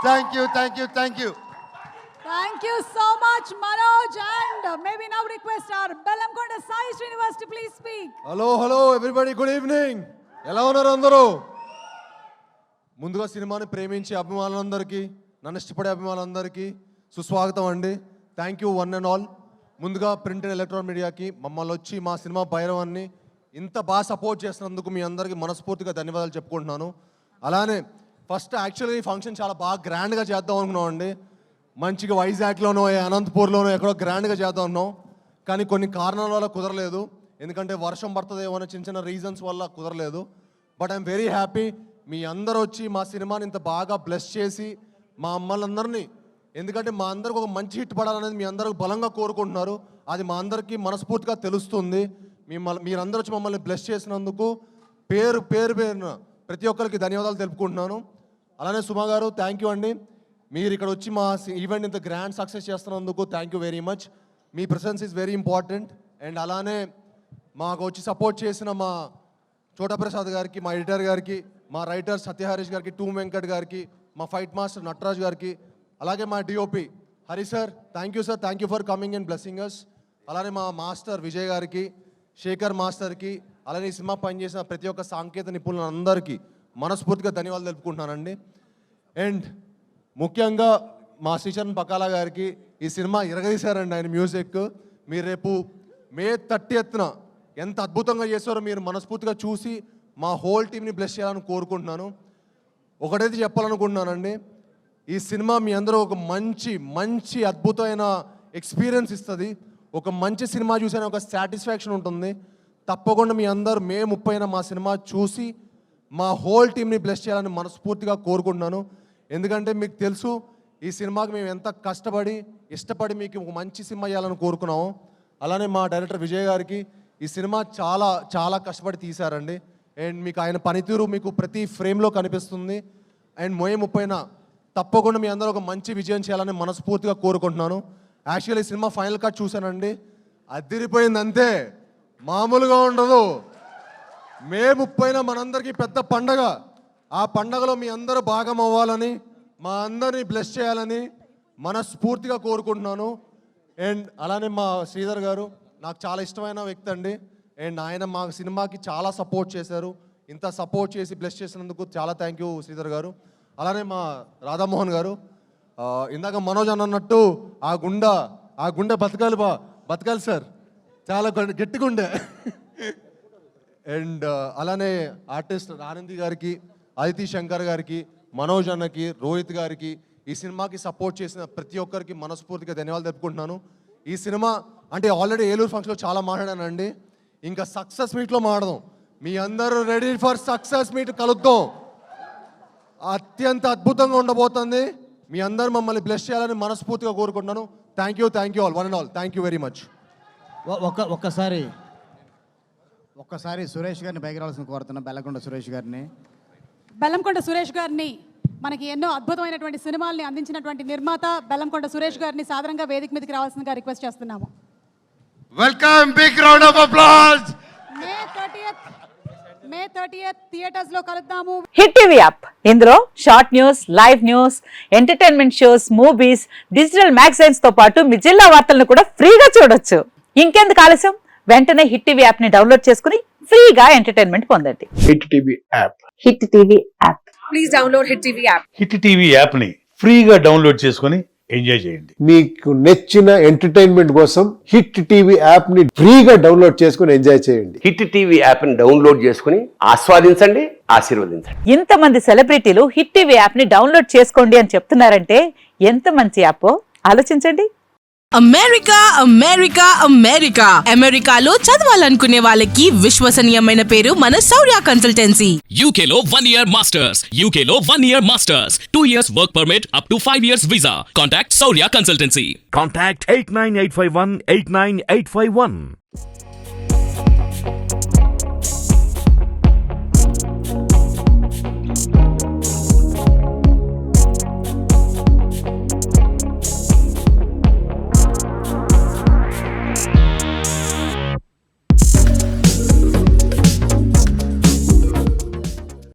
Thank you. Thank you so much, Manoj. And may we now request our Bellamkonda Sai Srinivas to please speak. Hello, everybody. Good evening. ఎలా ఉన్నారు అందరూ? ముందుగా సినిమాని ప్రేమించే అభిమానులందరికీ, నన్ను ఇష్టపడే అభిమానులందరికీ సుస్వాగతం అండి. Thank you one and all. ముందుగా ప్రింట్ అండ్ ఎలక్ట్రానిక్ మీడియాకి మమ్మల్ని వచ్చి మా సినిమా భైరవాన్ని ఇంత బాగా సపోర్ట్ చేసినందుకు మీ అందరికీ మనస్ఫూర్తిగా ధన్యవాదాలు చెప్పుకుంటున్నాను. అలానే ఫస్ట్ యాక్చువల్గా ఈ ఫంక్షన్ చాలా బాగా గ్రాండ్గా చేద్దాం అనుకున్నామండి. మంచిగా వైజాగ్లోనో అనంతపూర్లోనో ఎక్కడో గ్రాండ్గా చేద్దాం అన్నాం. కానీ కొన్ని కారణాల వల్ల కుదరలేదు. ఎందుకంటే వర్షం పడుతుందేమో అని చిన్న రీజన్స్ వల్ల కుదరలేదు. బట్ ఐఎమ్ వెరీ హ్యాపీ మీ అందరూ వచ్చి మా సినిమాని ఇంత బాగా బ్లెస్ చేసి మా అమ్మలందరినీ, ఎందుకంటే మా అందరికి ఒక మంచి హిట్ పడాలనేది మీ అందరికి బలంగా కోరుకుంటున్నారు. అది మా అందరికీ మనస్ఫూర్తిగా తెలుస్తుంది. మీరందరూ వచ్చి మమ్మల్ని బ్లెస్ చేసినందుకు పేరున ప్రతి ఒక్కరికి ధన్యవాదాలు తెలుపుకుంటున్నాను. అలానే సుమా గారు థ్యాంక్ యూ అండి. మీరు ఇక్కడ వచ్చి మా ఈవెంట్ ఇంత గ్రాండ్ సక్సెస్ చేస్తున్నందుకు thank you very much. Me presence is very important. And అలానే మాకు వచ్చి సపోర్ట్ చేసిన మా చోటా ప్రసాద్ గారికి, మా ఎడిటర్ గారికి, మా రైటర్ సత్యహరీష్ గారికి, టూ వెంకట్ గారికి, మా ఫైట్ మాస్టర్ నటరాజ్ గారికి, అలాగే మా DOP Hari sir thank you sir, thank you for coming and blessing us. అలానే మా మాస్టర్ విజయ్ గారికి, శేఖర్ మాస్టర్కి, అలానే ఈ సినిమా పనిచేసిన ప్రతి ఒక్క సాంకేతిక నిపుణులందరికీ మనస్ఫూర్తిగా ధన్యవాదాలు తెలుపుకుంటున్నానండి. అండ్ ముఖ్యంగా మా శ్రీచరణ్ పకాలా గారికి ఈ సినిమా ఇరగదీశారండి ఆయన మ్యూజిక్. మీరు రేపు మే 30న ఎంత అద్భుతంగా చేస్తారో మీరు మనస్ఫూర్తిగా చూసి మా హోల్ టీమ్ని బ్లెస్ చేయాలని కోరుకుంటున్నాను. ఒకటైతే చెప్పాలనుకుంటున్నానండి, ఈ సినిమా మీ అందరూ ఒక మంచి అద్భుతమైన ఎక్స్పీరియన్స్ ఇస్తుంది. ఒక మంచి సినిమా చూసిన ఒక సాటిస్ఫాక్షన్ ఉంటుంది. తప్పకుండా మీ అందరూ మే 30న మా సినిమా చూసి మా హోల్ టీమ్ని బ్లెస్ చేయాలని మనస్ఫూర్తిగా కోరుకుంటున్నాను. ఎందుకంటే మీకు తెలుసు ఈ సినిమాకి మేము ఎంత కష్టపడి ఇష్టపడి మీకు ఒక మంచి సినిమా చేయాలని కోరుకున్నాము. అలానే మా డైరెక్టర్ విజయ్ గారికి ఈ సినిమా చాలా కష్టపడి తీశారండి. అండ్ మీకు ఆయన పనితీరు మీకు ప్రతి ఫ్రేమ్లో కనిపిస్తుంది. అండ్ మే 30న తప్పకుండా మీ అందరూ ఒక మంచి విజయం చేయాలని మనస్ఫూర్తిగా కోరుకుంటున్నాను. యాక్చువల్లీ ఈ సినిమా ఫైనల్ కట్ చూశానండి, అదిరిపోయింది అంతే, మామూలుగా ఉండదు. మే 30న మనందరికీ పెద్ద పండగ. ఆ పండగలో మీ అందరూ భాగం అవ్వాలని, మా అందరినీ బ్లెస్ చేయాలని మనస్ఫూర్తిగా కోరుకుంటున్నాను. అండ్ అలానే మా శ్రీధర్ గారు నాకు చాలా ఇష్టమైన వ్యక్తి అండి. అండ్ ఆయన మా సినిమాకి చాలా సపోర్ట్ చేశారు. ఇంత సపోర్ట్ చేసి బ్లెస్ చేసినందుకు చాలా థ్యాంక్ యూ శ్రీధర్ గారు. అలానే మా రాధామోహన్ గారు, ఇందాక మనోజ్ అన్నట్టు ఆ గుండె బతకాలి సార్, చాలా గట్టిగా ఉండే. అండ్ అలానే ఆర్టిస్ట్ ఆనంది గారికి, అదితి శంకర్ గారికి, మనోజ్ అన్నకి, రోహిత్ గారికి, ఈ సినిమాకి సపోర్ట్ చేసిన ప్రతి ఒక్కరికి మనస్ఫూర్తిగా ధన్యవాదాలు తెలుపుకుంటున్నాను. ఈ సినిమా అంటే ఆల్రెడీ ఏలూరు ఫంక్షన్లో చాలా మాట్లాడానండి, ఇంకా సక్సెస్ మీట్లో మాట్లాడదాం. మీ అందరూ రెడీ ఫర్ సక్సెస్ మీట్, కలుద్దాం. అత్యంత అద్భుతంగా ఉండబోతుంది. మీ అందరూ మమ్మల్ని బ్లెస్ చేయాలని మనస్ఫూర్తిగా కోరుకుంటున్నాను. Thank you all, one and all. Thank you very much. ఒక్కసారి సురేష్ గారిని పైకి రావాల్సిన కోరుతున్నాం. బెల్లంకొండ సురేష్ గారిని మనకి ఎన్నో అద్భుతమైనటువంటి సినిమాల్ని అందించినటువంటి నిర్మాత బెల్లంకొండ సురేష్ గారిని సాధారణంగా వేదిక మీదకి రావాల్సిందిగా రిక్వెస్ట్ చేస్తున్నాము. Welcome, big round of applause. May 30th theatres లో కలుద్దాము. హిట్ టీవీ యాప్, ఇందులో short news, live news, entertainment shows, movies, digital magazines తో పాటు మీ జిల్లా వార్తలను కూడా ఫ్రీగా చూడొచ్చు. ఇంకెందుకు ఆలస్యం, వెంటనే హిట్ టీవీ యాప్ ని డౌన్లోడ్ చేసుకుని ఫ్రీగా ఎంటర్టైన్మెంట్ పొందండి. Hit TV app. Hit TV app. Please download hit TV app. Hit TV app ని ఫ్రీగా డౌన్లోడ్ చేసుకుని ఎంజాయ్ చేయండి. మీకు నచ్చిన ఎంటర్టైన్మెంట్ కోసం హిట్ టీవీ యాప్ ని ఫ్రీగా డౌన్లోడ్ చేసుకుని ఎంజాయ్ చేయండి. హిట్ టీవీ యాప్ ని డౌన్లోడ్ చేసుకుని ఆస్వాదించండి, ఆశీర్వదించండి. ఇంతమంది సెలబ్రిటీలు హిట్ టీవీ యాప్ ని డౌన్లోడ్ చేసుకోండి అని చెప్తున్నారంటే ఎంత మంచి యాప్ ఆలోచించండి. అమెరికాలో చదవాలనుకునే వాళ్ళకి విశ్వసనీయమైన పేరు మన శౌర్య కన్సల్టెన్సీ. UK లో 1 year masters, UK లో 1 year masters, 2 years work permit up to 5 years visa. Contact Saurya Consultancy. Contact 89851 89851.